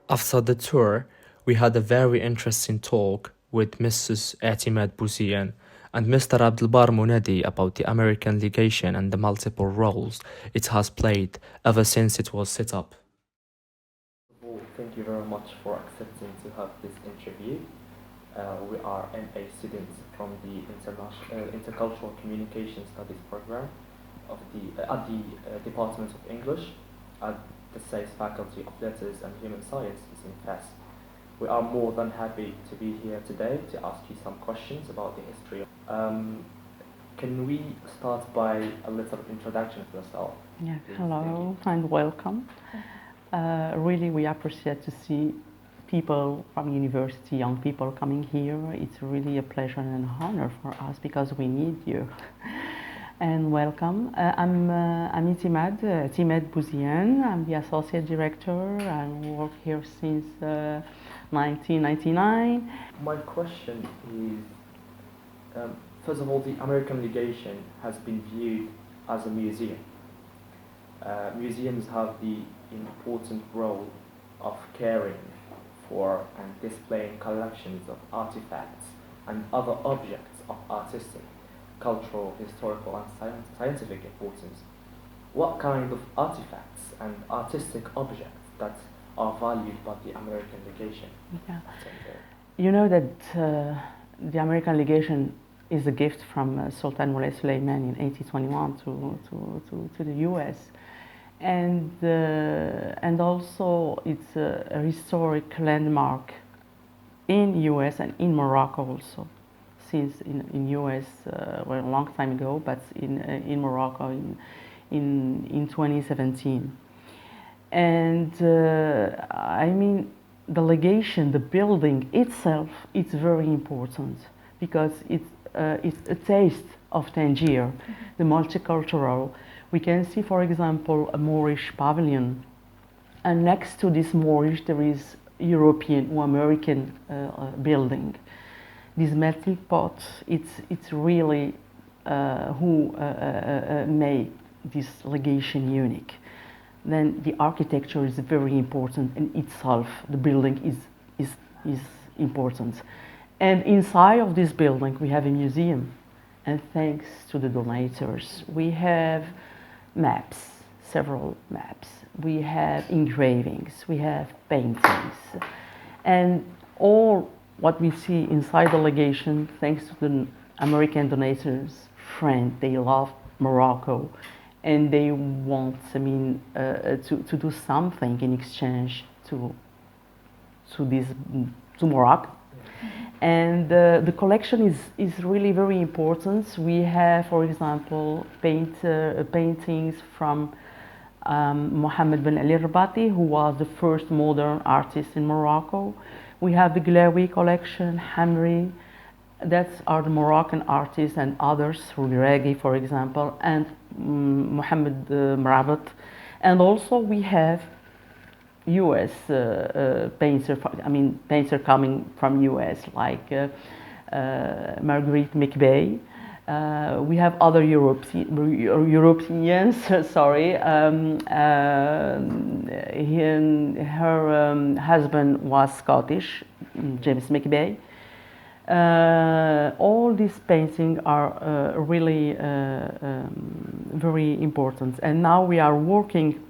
After the tour, we had a very interesting talk with Mrs. Etimad Bouzian and Mr. Abdelbar Munadi about the American Legation and the multiple roles it has played ever since it was set up. Well, thank you very much for accepting to have this interview. We are MA students from the Intercultural Communication Studies program of at the Department of English at the SACE Faculty of Letters and Human Sciences in FES. We are more than happy to be here today to ask you some questions about the history. Can we start by a little introduction of yourself? Yeah, hello and welcome. Really, we appreciate to see people from university, young people coming here. It's really a pleasure and an honor for us because we need you. And welcome. I'm Etimad Bouzian. I'm the associate director. I work here since 1999. My question is, first of all, the American Legation has been viewed as a museum. Museums have the important role of caring for and displaying collections of artifacts and other objects of artistic, cultural, historical, and scientific importance. What kind of artifacts and artistic objects that are valued by the American Legation? Yeah. You know that the American Legation is a gift from Sultan Moulay Suleiman in 1821 to the U.S. And also it's a historic landmark in U.S. and in Morocco also. Since in U.S. Well, a long time ago, but in Morocco in 2017. And I mean, the legation, the building itself, it's very important because it's a taste of Tangier, the multicultural. We can see, for example, a Moorish pavilion, and next to this Moorish there is European or American building. This melting pot, it's really who made this legation unique. Then the architecture is very important, and itself, the building is important. And inside of this building, we have a museum, and thanks to the donators, we have maps, several maps. We have engravings, we have paintings, and all what we see inside the legation, thanks to the American donators, friends, they love Morocco, and they want, I mean, to do something in exchange to Morocco. And the collection is really very important. We have, for example, paintings from Mohammed Ben Ali Rabati, who was the first modern artist in Morocco. We have the Glaoui collection, Hamri, that are the Moroccan artists, and others, Rugiregi, for example, and Mohammed Mrabat. And also we have U.S. Painter coming from U.S. like Marguerite McBay. We have other Europeans. Sorry, her husband was Scottish, James McBay. All these paintings are really very important, and now we are working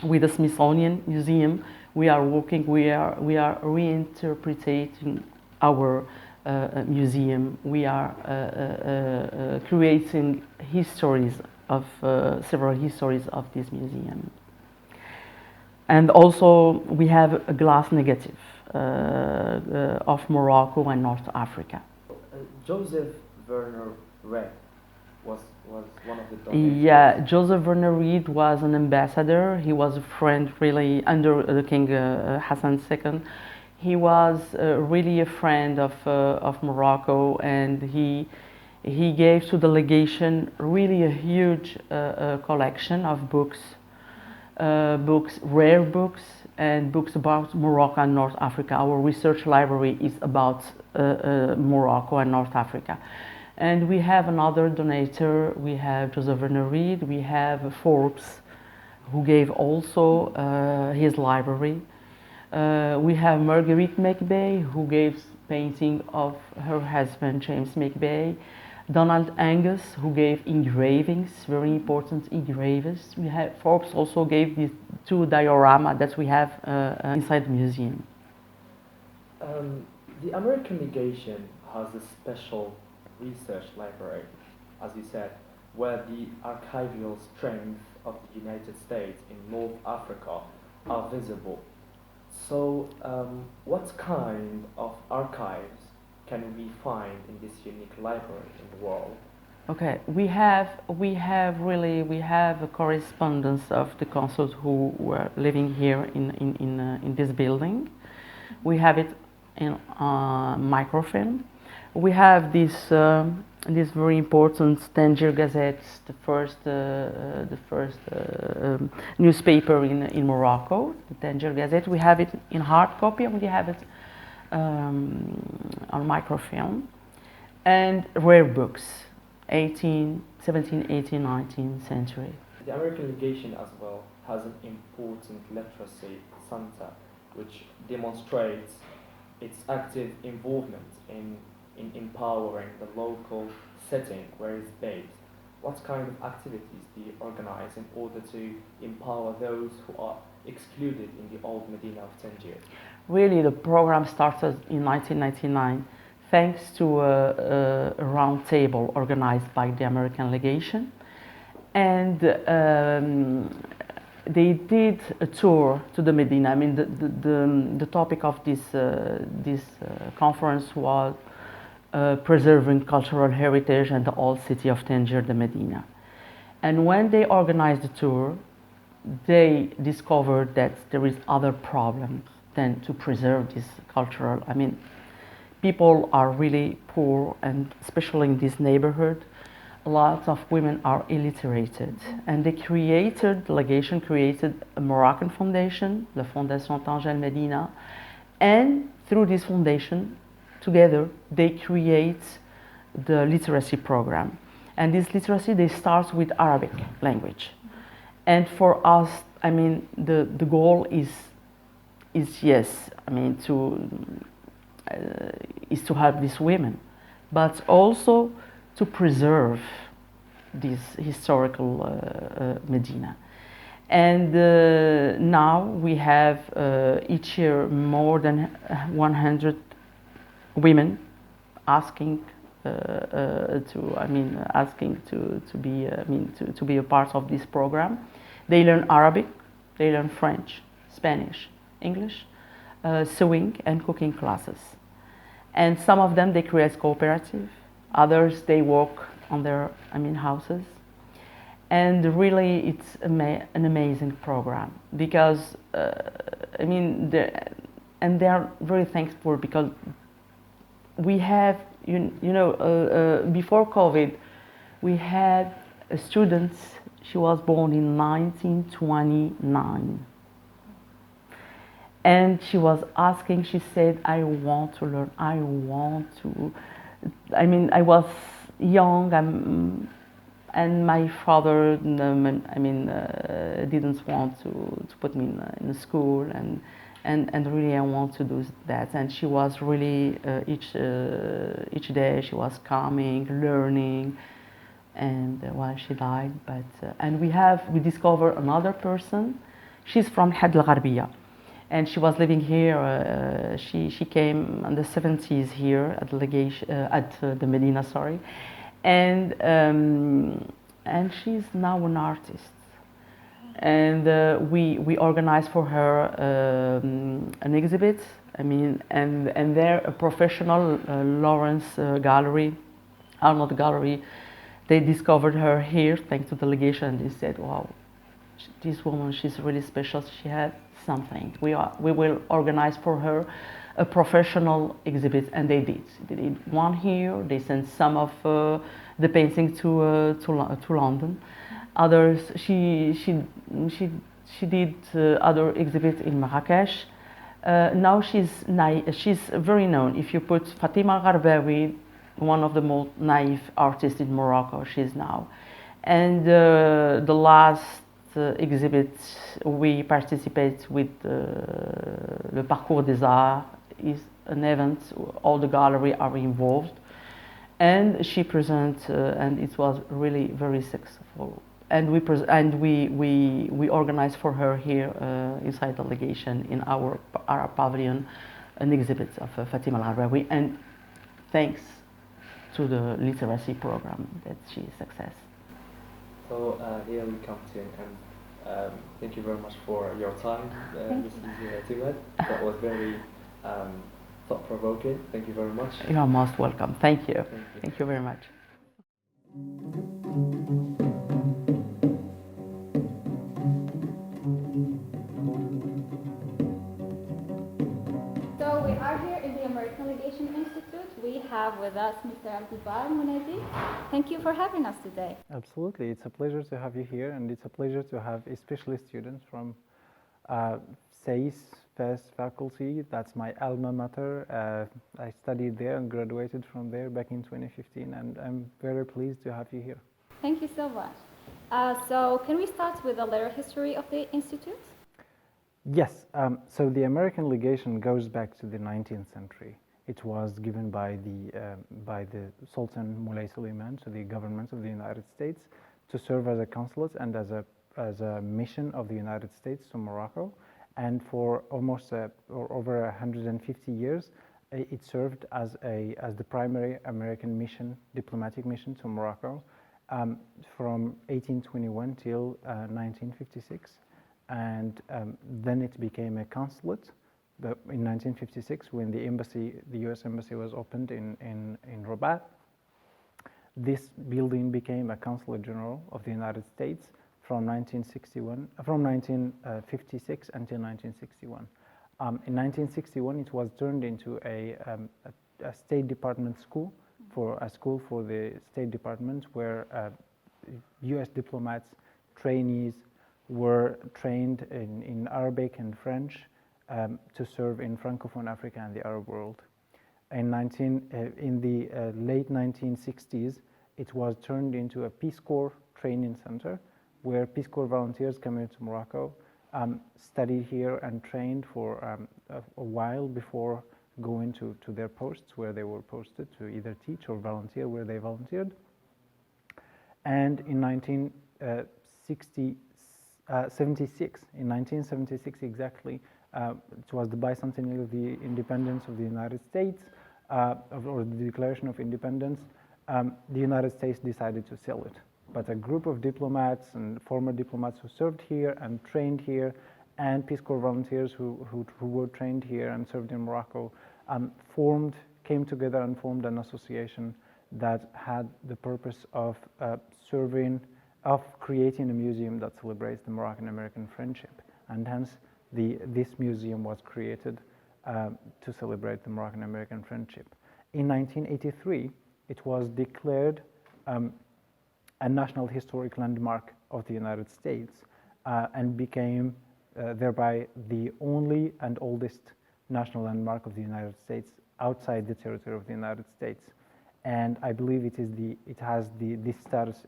with the Smithsonian Museum. We are reinterpreting our museum. We are creating histories of several histories of this museum. And also we have a glass negative of Morocco and North Africa. Joseph Werner Reed was one of the donors. Yeah, Joseph Werner Reed was an ambassador. He was a friend really under the King Hassan II. He was really a friend of Morocco, and he gave to the legation really a huge collection of books, rare books, and books about Morocco and North Africa. Our research library is about Morocco and North Africa. And we have another donator. We have Joseph Werner Reed. We have Forbes, who gave also his library. We have Marguerite McBay, who gave painting of her husband, James McBay. Donald Angus, who gave engravings, very important engravings. We have Forbes also gave these two dioramas that we have inside the museum. The American Legation has a special research library, as you said, where the archival strength of the United States in North Africa are visible. So, what kind of archives can we find in this unique library in the world? Okay, we have a correspondence of the consuls who were living here in this building. We have it in microfilm. We have this very important Tangier Gazette, the first newspaper in Morocco, the Tangier Gazette. We have it in hard copy, and we have it on microfilm, and rare books, 17th, 18th, 19th century. The American Legation as well has an important literacy center which demonstrates its active involvement in empowering the local setting where it's based. What kind of activities do you organize in order to empower those who are excluded in the old Medina of Tangier? Really, the program started in 1999 thanks to a round table organized by the American Legation. And they did a tour to the Medina. I mean, the topic of this conference was preserving cultural heritage and the old city of Tangier, the Medina. And when they organized the tour, they discovered that there is other problems than to preserve this cultural. I mean, people are really poor, and especially in this neighborhood, lots of women are illiterated. And they created, the Legation created a Moroccan foundation, the Fondation Tangier Medina, and through this foundation, together, they create the literacy program. And this literacy, they start with Arabic language. And for us, I mean, the goal is yes, I mean, is to help these women, but also to preserve this historical Medina. And now we have each year more than 100 women asking to be a part of this program. They learn Arabic, they learn French, Spanish, English, sewing and cooking classes. And some of them, they create cooperative. Others, they work on their, houses. And really, it's an amazing program because, and they are very thankful because we have, before COVID, we had a student, she was born in 1929. And she was asking, she said, I want to learn, I was young, and my father, didn't want to put me in a school, and really I want to do that. And she was really, each day she was coming, learning, and well, she died. But and we discovered another person. She's from Had El Gharbiya, and she was living here. She came in the 70s here at Legation, at the Medina, sorry, and she's now an artist. And we organized for her an exhibit. And they're a professional Lawrence Gallery, Arnold Gallery. They discovered her here thanks to the Legation. They said, "Wow, this woman, she's really special. She had something. We will organize for her a professional exhibit," and they did. They did one here. They sent some of the painting to London. Others, she did other exhibits in Marrakesh. Now she's very known. If you put Fatima Gharbawi, one of the most naive artists in Morocco, she's now. And the last exhibit we participate with Le Parcours des Arts is an event. All the gallery are involved, and she presents, and it was really very successful. And we organized for her here inside the Legation in our pavilion an exhibit of Fatima Al-Gharbawi, and thanks to the literacy program that she is success. So here we come to an end. Thank you very much for your time, Mrs. Tiwad. That was very thought-provoking. Thank you very much. You are most welcome. Thank you. Thank you very much. So we are here in the American Legation Institute. We have with us Mr. Munadi. Thank you for having us today. Absolutely. It's a pleasure to have you here, and it's a pleasure to have especially students from SAIS FES faculty. That's my alma mater. I studied there and graduated from there back in 2015, and I'm very pleased to have you here. Thank you so much. So can we start with a little history of the Institute? Yes. So the American Legation goes back to the 19th century. It was given by the Sultan Moulay Suleiman to the government of the United States to serve as a consulate and as a mission of the United States to Morocco. And for almost or over 150 years, it served as the primary American mission, diplomatic mission to Morocco, from 1821 till 1956. And then it became a consulate. But in 1956, when the U.S. Embassy was opened in Rabat, this building became a consulate general of the United States from 1956 until 1961. In 1961, it was turned into a State Department school, a school for the State Department, where U.S. diplomats, trainees, were trained in Arabic and French to serve in Francophone Africa and the Arab world. In the late 1960s, it was turned into a Peace Corps training center, where Peace Corps volunteers come into Morocco, studied here and trained for a while before going to their posts where they were posted to either teach or volunteer where they volunteered. And in 1976 exactly, it was the bicentennial of the independence of the United States, or the Declaration of Independence. The United States decided to sell it. But a group of diplomats and former diplomats who served here and trained here, and Peace Corps volunteers who were trained here and served in Morocco, came together and formed an association that had the purpose of creating a museum that celebrates the Moroccan-American friendship, and hence this museum was created to celebrate the Moroccan-American friendship. In 1983, it was declared a National Historic Landmark of the United States and became thereby the only and oldest national landmark of the United States outside the territory of the United States. And I believe it has this status.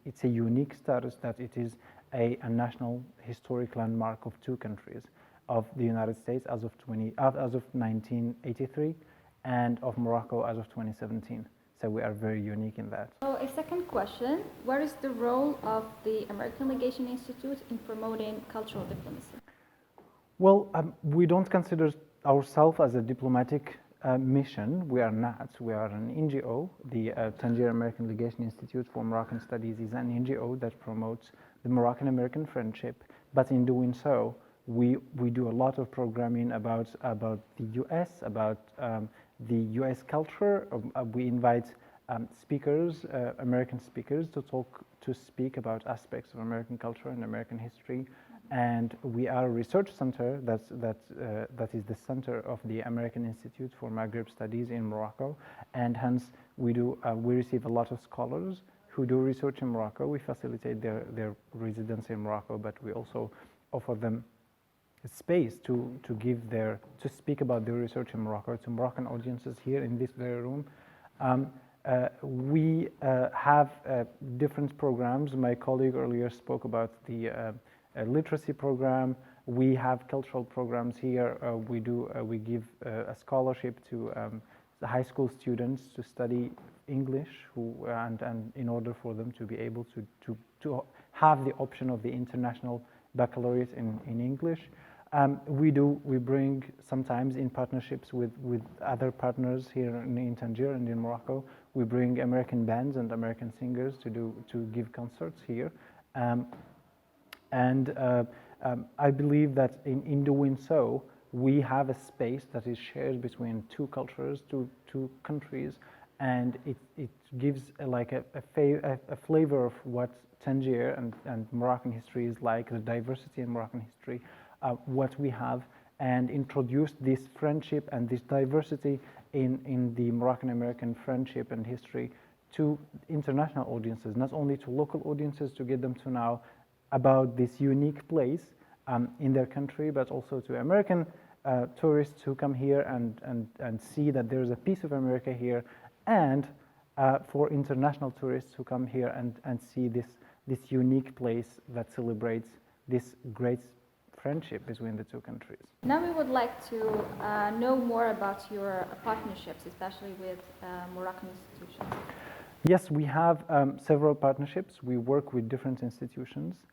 It's a unique status that it is a national historic landmark of two countries, of the United States as of 1983, and of Morocco as of 2017. So we are very unique in that. So a second question, what is the role of the American Legation Institute in promoting cultural diplomacy? Well, we don't consider ourselves as a diplomatic mission. We are not. We are an NGO. The Tangier American Legation Institute for Moroccan Studies is an NGO that promotes the Moroccan-American friendship. But in doing so, we do a lot of programming about the U.S., about the U.S. culture. We invite speakers, American speakers, to speak about aspects of American culture and American history. And we are a research center that is the center of the American Institute for Maghreb Studies in Morocco, and hence we receive a lot of scholars who do research in Morocco. We facilitate their residence in Morocco, but we also offer them space to speak about their research in Morocco to Moroccan audiences here in this very room. We have different programs. My colleague earlier spoke about the literacy program. We have cultural programs here. We give a scholarship to the high school students to study English, and in order for them to be able to have the option of the international baccalaureate in English. We bring sometimes in partnerships with other partners here in Tangier and in Morocco. We bring American bands and American singers to give concerts here. I believe that in doing so, we have a space that is shared between two cultures, two countries, and it gives a flavor of what Tangier and Moroccan history is like, the diversity in Moroccan history, what we have, and introduce this friendship and this diversity in the Moroccan-American friendship and history to international audiences, not only to local audiences, to get them to know about this unique place in their country, but also to American tourists who come here and see that there's a piece of America here, and for international tourists who come here and see this unique place that celebrates this great friendship between the two countries. Now we would like to know more about your partnerships, especially with Moroccan institutions. Yes, we have several partnerships. We work with different institutions.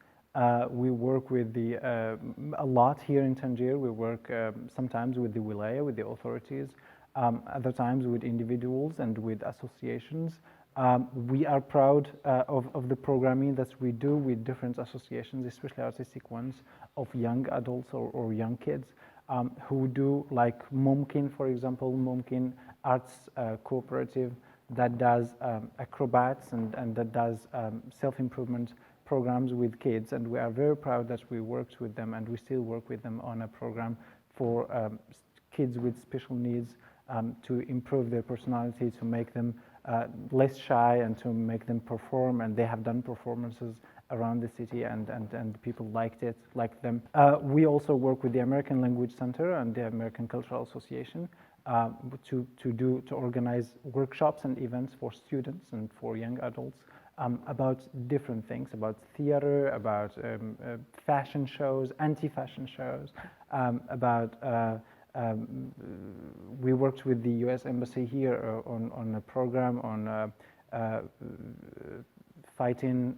We work with a lot here in Tangier. We work sometimes with the wilaya, with the authorities, other times with individuals and with associations. We are proud of the programming that we do with different associations, especially artistic ones, of young adults or young kids who do, like Mumkin, for example, Mumkin Arts Cooperative, that does acrobats and that does self-improvement programs with kids. And we are very proud that we worked with them, and we still work with them on a program for kids with special needs to improve their personality, to make them less shy, and to make them perform. And they have done performances around the city, and people liked them. We also work with the American Language Center and the American Cultural Association to organize workshops and events for students and for young adults about different things, about theater, about fashion shows, anti-fashion shows, we worked with the U.S. Embassy here on a program on fighting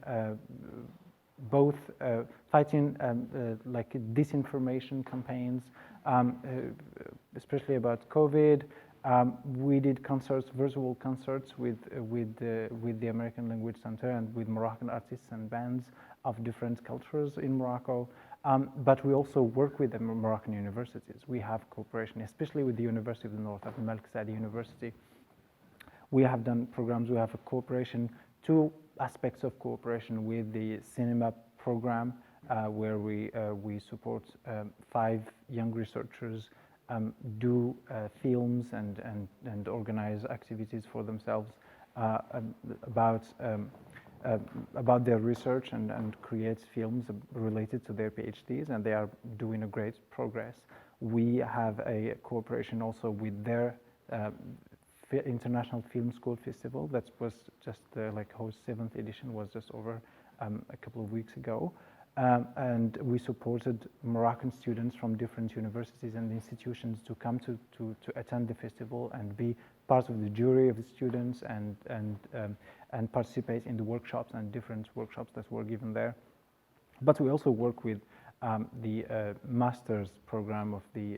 like disinformation campaigns, especially about COVID. We did concerts, virtual concerts with the American Language Center and with Moroccan artists and bands of different cultures in Morocco. But we also work with the Moroccan universities. We have cooperation, especially with the University of the North, at Malik Saadi University. We have done programs. We have a cooperation, two aspects of cooperation with the cinema program, where we support 5 young researchers do films and organize activities for themselves about their research and create films related to their PhDs, and they are doing a great progress. We have a cooperation also with their International Film School Festival that was just like host 7th edition was just over a couple of weeks ago. And we supported Moroccan students from different universities and institutions to come to attend the festival and be part of the jury of the students and participate in the workshops and different workshops that were given there. But we also work with the master's program of the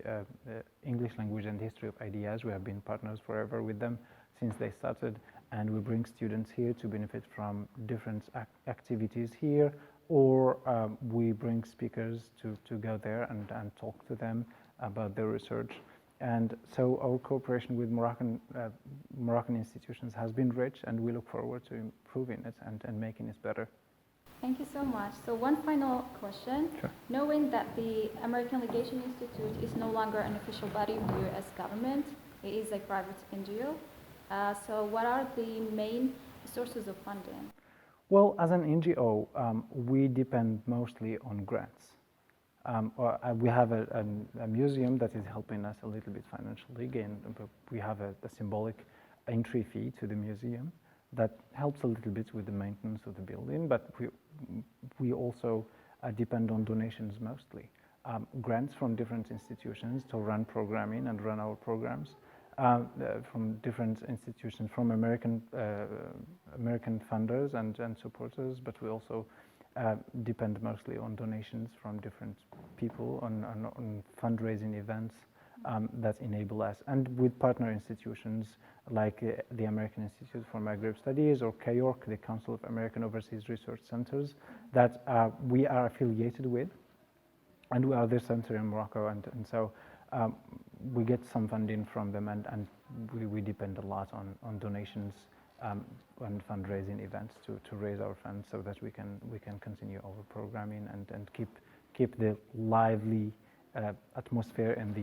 English language and history of ideas. We have been partners forever with them since they started, and we bring students here to benefit from different activities here, or we bring speakers to go there and talk to them about their research. And so our cooperation with Moroccan institutions has been rich, and we look forward to improving it and making it better. Thank you so much. So one final question. Sure. Knowing that the American Legation Institute is no longer an official body of the U.S. government, it is a private NGO. So what are the main sources of funding? Well, as an NGO, we depend mostly on grants. We have a museum that is helping us a little bit financially. Again, we have a symbolic entry fee to the museum that helps a little bit with the maintenance of the building, but we also depend on donations mostly. Grants from different institutions to run programming and run our programs, from different institutions, from American funders and supporters, but we also depend mostly on donations from different people on fundraising events that enable us, and with partner institutions like the American Institute for Maghreb Studies or CAYORC, the Council of American Overseas Research Centers, that we are affiliated with, and we are their center in Morocco, and so we get some funding from them, and we depend a lot on donations and fundraising events to raise our funds so that we can continue our programming and keep the lively atmosphere and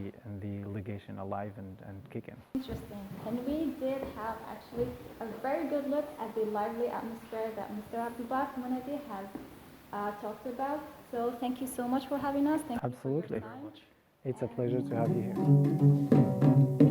the legation alive and kicking. Interesting. And we did have actually a very good look at the lively atmosphere that Mr. Abdulbar Munadi has talked about. So thank you so much for having us. Thank Absolutely. you for your time. It's a pleasure to have you here.